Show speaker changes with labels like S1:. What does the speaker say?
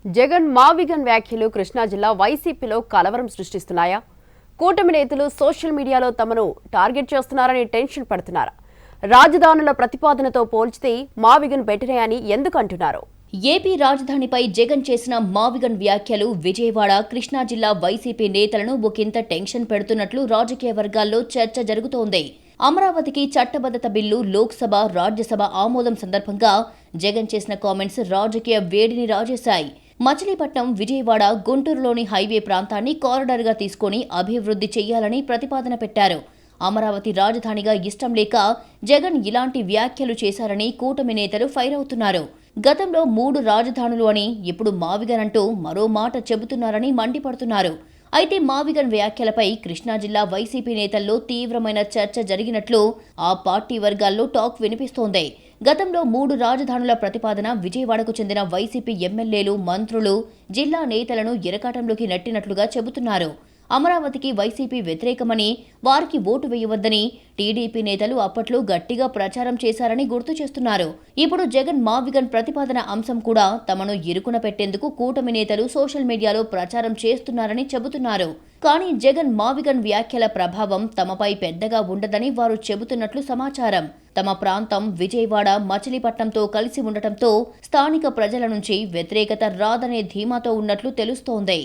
S1: జగన్ మావిగన్ వ్యాఖ్యలు కృష్ణా జిల్లా వైసీపీలో కలవరం సృష్టిస్తున్నాయా? కూటమి నేతలు సోషల్ మీడియాలో తమను టార్గెట్ చేస్తున్నారని టెన్షన్ పడుతున్నారు. రాజధానుల ప్రతిపాదనతో పోల్చితే మావిగన్ బెటరే అని ఎందుకు అంటున్నారు?
S2: ఏపీ రాజధానిపై జగన్ చేసిన మావిగన్ వ్యాఖ్యలు విజయవాడ, కృష్ణా జిల్లా వైసీపీ నేతలను ఒకంత టెన్షన్ పెడుతున్నట్లు రాజకీయ వర్గాల్లో చర్చ జరుగుతోంది. అమరావతికి చట్టబద్ధత బిల్లు లోక్సభ, రాజ్యసభ ఆమోదం సందర్భంగా జగన్ చేసిన కామెంట్స్ రాజకీయ వేడిని రాజేశాయి. మచిలీపట్నం, విజయవాడ, గుంటూరులోని హైవే ప్రాంతాన్ని కారిడార్గా తీసుకుని అభివృద్ధి చేయాలని ప్రతిపాదన పెట్టారు. అమరావతి రాజధానిగా ఇష్టం లేక జగన్ ఇలాంటి వ్యాఖ్యలు చేశారని కూటమి నేతలు ఫైర్ అవుతున్నారు. గతంలో 3 రాజధానులు అని ఇప్పుడు మావిగన్ అంటూ మరో మాట చెబుతున్నారని మండిపడుతున్నారు. అయితే మావిగన్ వ్యాఖ్యలపై కృష్ణా జిల్లా వైసీపీ నేతల్లో తీవ్రమైన చర్చ జరిగినట్లు ఆ పార్టీ వర్గాల్లో టాక్ వినిపిస్తోంది. గతంలో 3 రాజధానుల ప్రతిపాదన విజయవాడకు చెందిన వైసీపీ ఎమ్మెల్యేలు, మంత్రులు, జిల్లా నేతలను ఇరకాటంలోకి నెట్టినట్లుగా చెబుతున్నారు. అమరావతికి వైసీపీ వ్యతిరేకమని, వారికి ఓటు వేయవద్దని టీడీపీ నేతలు అప్పట్లో గట్టిగా ప్రచారం చేశారని గుర్తు చేస్తున్నారు. ఇప్పుడు జగన్ మావిగన్ ప్రతిపాదన అంశం కూడా తమను ఇరుకున పెట్టేందుకు కూటమి నేతలు సోషల్ మీడియాలో ప్రచారం చేస్తున్నారని చెబుతున్నారు. కానీ జగన్ మావిగన్ వ్యాఖ్యల ప్రభావం తమపై పెద్దగా ఉండదని వారు చెబుతున్నట్లు సమాచారం. తమ ప్రాంతం విజయవాడ, మచిలీపట్నంతో కలిసి ఉండటంతో స్థానిక ప్రజల నుంచి వ్యతిరేకత రాదనే ధీమాతో ఉన్నట్లు తెలుస్తోంది.